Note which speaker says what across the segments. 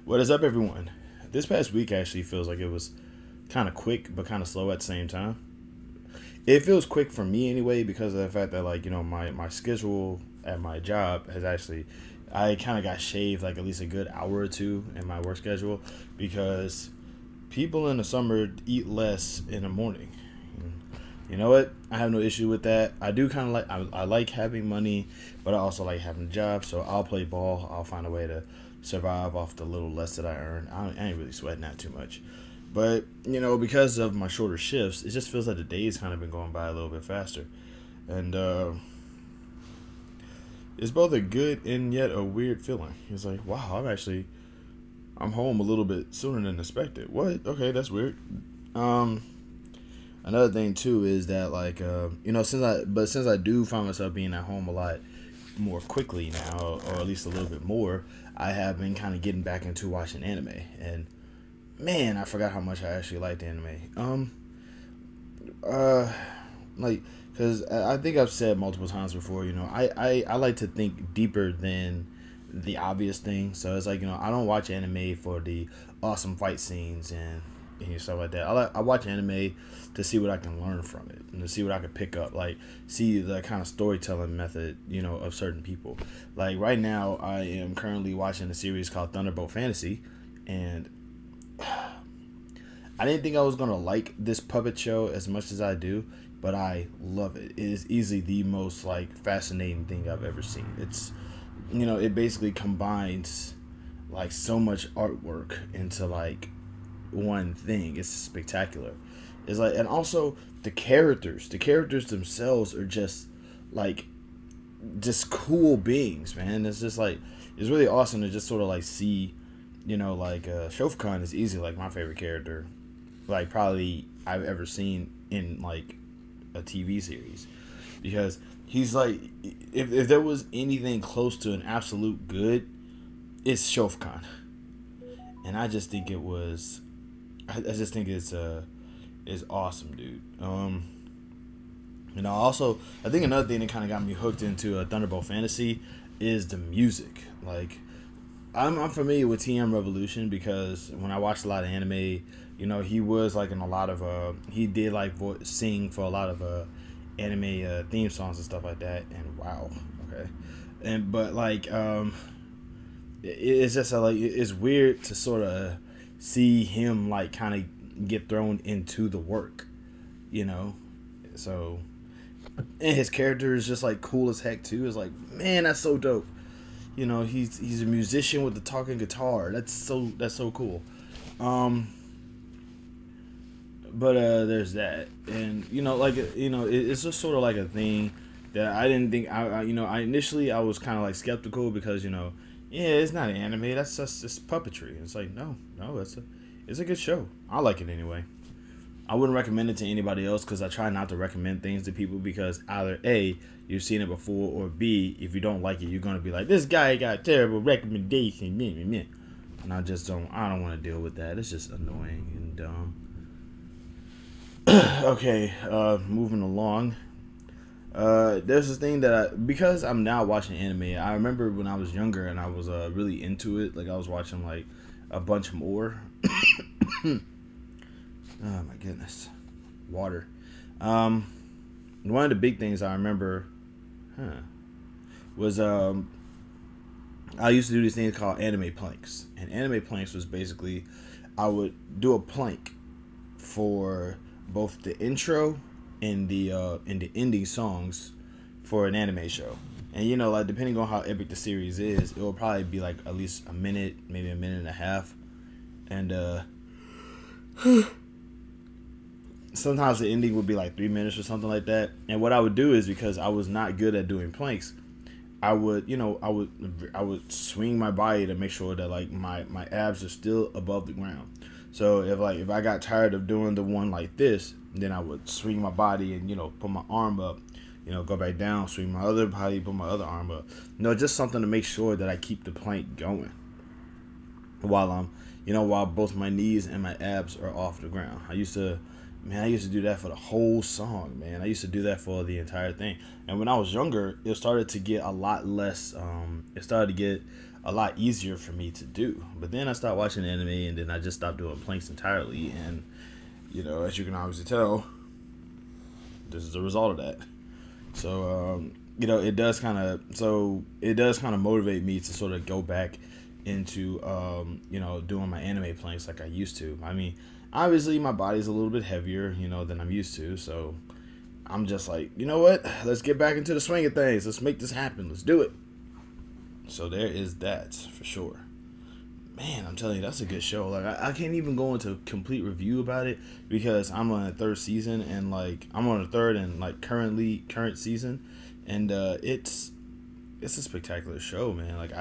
Speaker 1: What is up, everyone? This past week actually feels like it was kind of quick, but kind of slow at the same time. It feels quick for me anyway because of the fact that, my schedule at my job has actually, I kind of got shaved like at least a good hour or two in my work schedule because people in the summer eat less in the morning. You know what? I have no issue with that. I do kind of I like having money, but I also like having a job. So I'll play ball. I'll find a way to survive off the little less that I earn. I ain't really sweating that too much. But, because of my shorter shifts, it just feels like the days kind of been going by a little bit faster. And it's both a good and yet a weird feeling. It's like, wow, I'm home a little bit sooner than expected. What? Okay, that's weird. Another thing too is that since I do find myself being at home a lot more quickly now, or at least a little bit more, I have been kind of getting back into watching anime, and man, I forgot how much I actually liked anime. Because I think I've said multiple times before, I like to think deeper than the obvious thing. So it's like, I don't watch anime for the awesome fight scenes and stuff like that. I watch anime to see what I can learn from it and to see what I can pick up, like see the kind of storytelling method, of certain people. Like right now, I am currently watching a series called Thunderbolt Fantasy, and I didn't think I was gonna like this puppet show as much as I do, but I love it. It is easily the most fascinating thing I've ever seen. It's it basically combines so much artwork into one thing. It's spectacular. It's and also the characters themselves are just cool beings, man. It's just it's really awesome to just sort of see, Shofukan is easily my favorite character, probably I've ever seen in a TV series, because he's if there was anything close to an absolute good, it's Shofukan, and I just think it was. I just think it's awesome, dude. Also, I think another thing that kind of got me hooked into Thunderbolt Fantasy is the music. I'm familiar with TM Revolution because when I watched a lot of anime, he was in a lot of he did sing for a lot of anime theme songs and stuff like that. And wow, okay, it's just it's weird to sort of see him kind of get thrown into the work, so, and his character is just cool as heck too. It's man, that's so dope. He's a musician with a talking guitar. That's so cool. But there's that, and it's just sort of a thing that I didn't think I initially I was kind of skeptical because yeah, it's not anime. That's just puppetry. It's no, it's a good show. I like it anyway. I wouldn't recommend it to anybody else because I try not to recommend things to people because either A, you've seen it before, or B, if you don't like it, you're gonna be this guy got terrible recommendation. And I don't want to deal with that. It's just annoying and dumb. Okay, moving along. There's this thing that because I'm now watching anime, I remember when I was younger and I was really into it. I was watching a bunch more. Oh my goodness, water. One of the big things I remember, was I used to do these things called anime planks, and anime planks was basically I would do a plank for both the intro and the ending songs for an anime show. And depending on how epic the series is, it will probably be at least a minute, maybe a minute and a half. And sometimes the ending would be 3 minutes or something like that. And what I would do is, because I was not good at doing planks, I would swing my body to make sure that my abs are still above the ground. So if I got tired of doing the one like this, then I would swing my body and put my arm up, go back down, swing my other body, put my other arm up. Just something to make sure that I keep the plank going while while both my knees and my abs are off the ground. I used to do that for the whole song, man. I used to do that for the entire thing. And when I was younger, it started to get a lot less. It started to get a lot easier for me to do. But then I stopped watching anime, and then I just stopped doing planks entirely. And as you can obviously tell, this is the result of that. So it does kind of motivate me to sort of go back into doing my anime planks like I used to. I mean, obviously my body's a little bit heavier than I'm used to, so I'm just like, you know what, let's get back into the swing of things, let's make this happen, let's do it. So there is that for sure. Man, I'm telling you, that's a good show. Like I can't even go into a complete review about it because I'm on the third season, and like I'm on the third and like current season, and it's a spectacular show, man. Like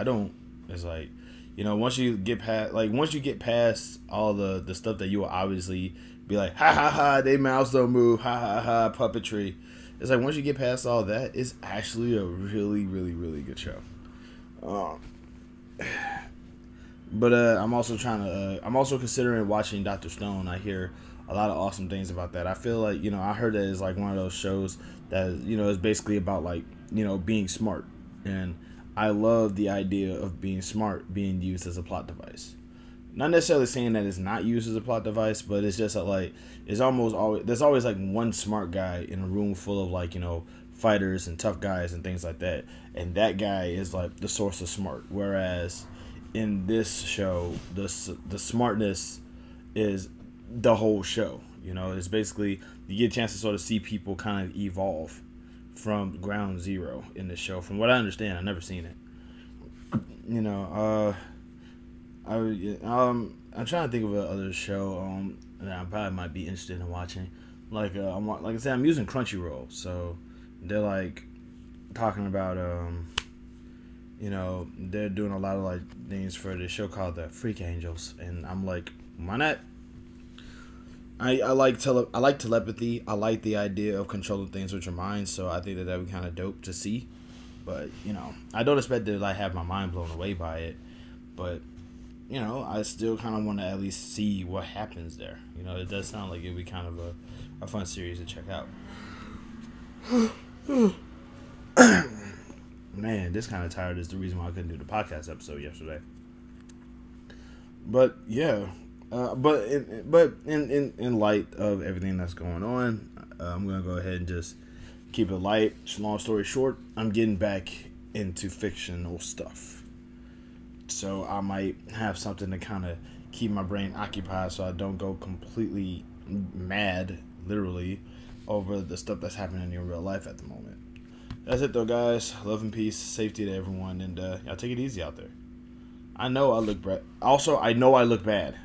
Speaker 1: it's like, once you get past all the stuff that you will obviously be like, ha ha ha, they mouths don't move, ha ha ha, puppetry. It's like once you get past all that, it's actually a really, really, really good show. But I'm also considering watching Dr. Stone. I hear a lot of awesome things about that. I feel like, I heard that it's like one of those shows that, is basically about like, being smart. And I love the idea of being smart being used as a plot device. Not necessarily saying that it's not used as a plot device, but it's just that, like, there's always like one smart guy in a room full of like, fighters and tough guys and things like that. And that guy is like the source of smart. Whereas in this show, the smartness is the whole show. It's basically you get a chance to sort of see people kind of evolve from ground zero in this show. From what I understand, I've never seen it. I'm trying to think of another show that I probably might be interested in watching. Like I said, I'm using Crunchyroll, so they're like talking about they're doing a lot of like things for this show called the Freak Angels, and I'm like, why not? I like telepathy. I like the idea of controlling things with your mind, so I think that would be kind of dope to see. But I don't expect to like have my mind blown away by it, but I still kind of want to at least see what happens there. It does sound like it'd be kind of a fun series to check out. Man, this kind of tired is the reason why I couldn't do the podcast episode yesterday. But yeah, but in light of everything that's going on, I'm gonna go ahead and just keep it light. Long story short, I'm getting back into fictional stuff, so I might have something to kind of keep my brain occupied, so I don't go completely mad, literally, over the stuff that's happening in real life at the moment. That's it though, guys. Love and peace, safety to everyone, and y'all take it easy out there. I know I look bad. Also, I know I look bad.